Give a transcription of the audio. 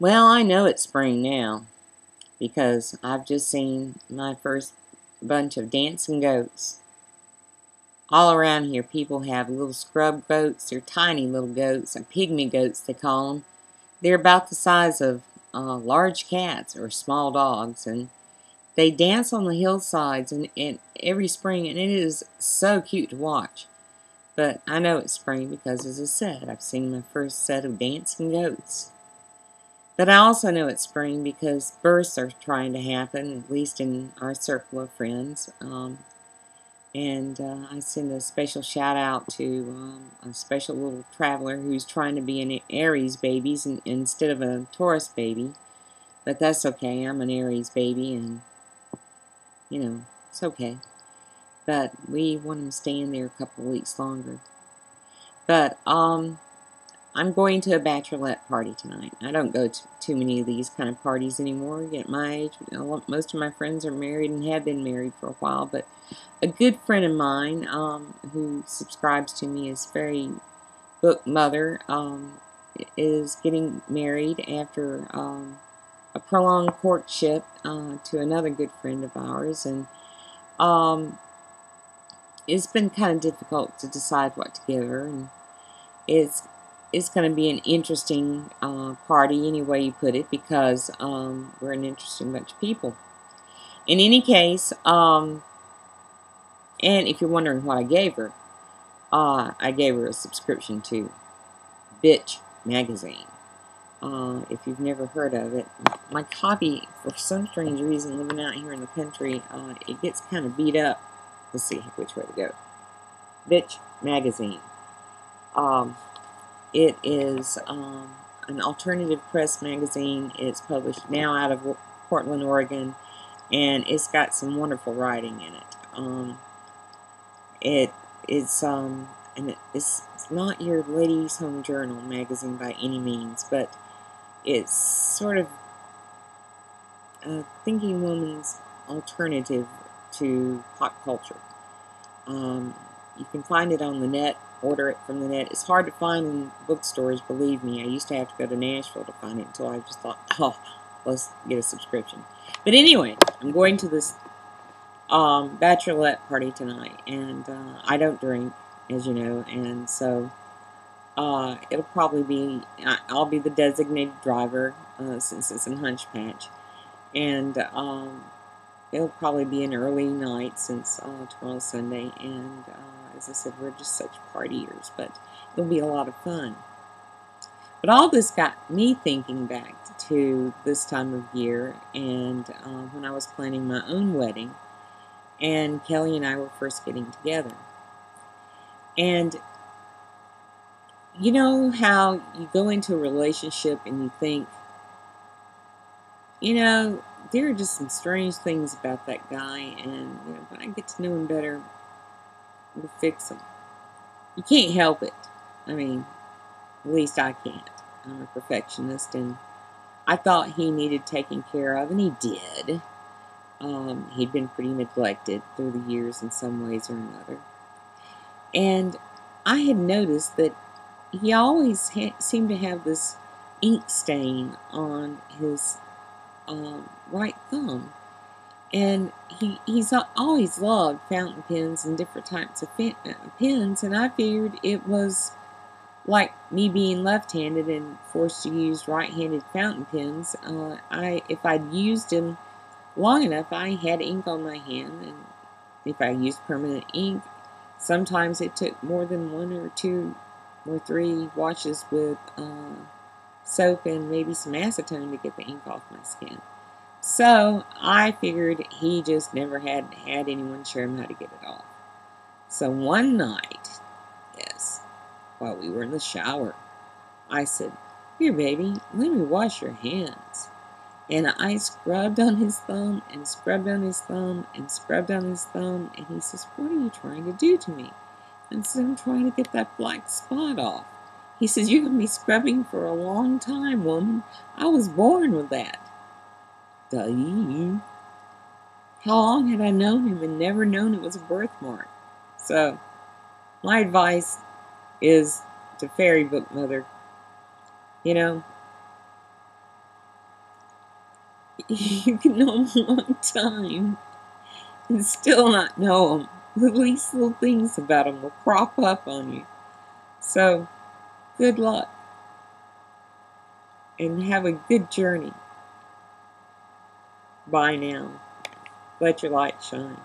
Well, I know it's spring now because I've just seen my first bunch of dancing goats. All around here, people have little scrub goats. They're tiny little goats, and pygmy goats they call them. They're about the size of large cats or small dogs, and they dance on the hillsides and every spring, and it is so cute to watch. But I know it's spring because, as I said, I've seen my first set of dancing goats. But I also know it's spring because births are trying to happen, at least in our circle of friends. And I send a special shout out to a special little traveler who's trying to be an Aries baby instead of a Taurus baby. But that's okay. I'm an Aries baby, and it's okay. But we want him staying there a couple of weeks longer. But I'm going to a bachelorette party tonight. I don't go to too many of these kind of parties anymore. At my age, most of my friends are married and have been married for a while. But a good friend of mine who subscribes to me as Fairy Book Mother is getting married after a prolonged courtship to another good friend of ours. And it's been kind of difficult to decide what to give her. And it's going to be an interesting party, any way you put it, because we're an interesting bunch of people. In any case, and if you're wondering what I gave her, I gave her a subscription to Bitch magazine. If you've never heard of it, my copy, for some strange reason, living out here in the country, it gets kind of beat up. Let's see which way to go. Bitch magazine. It is an alternative press magazine. It's published now out of Portland, Oregon, and it's got some wonderful writing in it. It's not your ladies' home journal magazine by any means, but it's sort of a thinking woman's alternative to pop culture. You can find it on the net, order it from the net. It's hard to find in bookstores, believe me. I used to have to go to Nashville to find it until I just thought, oh, let's get a subscription. But anyway, I'm going to this bachelorette party tonight, and I don't drink, as you know, and so it'll probably be, I'll be the designated driver since it's in Hunch Patch, and it'll probably be an early night since tomorrow's Sunday, and as I said, we're just such partiers, but it'll be a lot of fun. But all this got me thinking back to this time of year, and when I was planning my own wedding, and Kelly and I were first getting together. And you know how you go into a relationship and you think, there are just some strange things about that guy, and when I get to know him better, we'll fix him. You can't help it. I mean, at least I can't. I'm a perfectionist, and I thought he needed taking care of, and he did. He'd been pretty neglected through the years in some ways or another. And I had noticed that he always seemed to have this ink stain on his right thumb. And he's always loved fountain pens and different types of pens, and I figured it was like me being left-handed and forced to use right-handed fountain pens. If I'd used them long enough, I had ink on my hand, and if I used permanent ink, sometimes it took more than 1 or 2 or 3 washes with soap and maybe some acetone to get the ink off my skin. So I figured he just never had anyone show him how to get it off. So one night, yes, while we were in the shower, I said, "Here, baby, let me wash your hands." And I scrubbed on his thumb and scrubbed on his thumb and scrubbed on his thumb. And he says, "What are you trying to do to me?" I said, "I'm trying to get that black spot off." He says, "You're going to be scrubbing for a long time, woman. I was born with that." Duh. How long had I known him and never known it was a birthmark? So, my advice is to Fairy Book Mother, you can know them a long time and still not know them. The least little things about them will crop up on you. So, good luck. And have a good journey. Bye now. Let your light shine.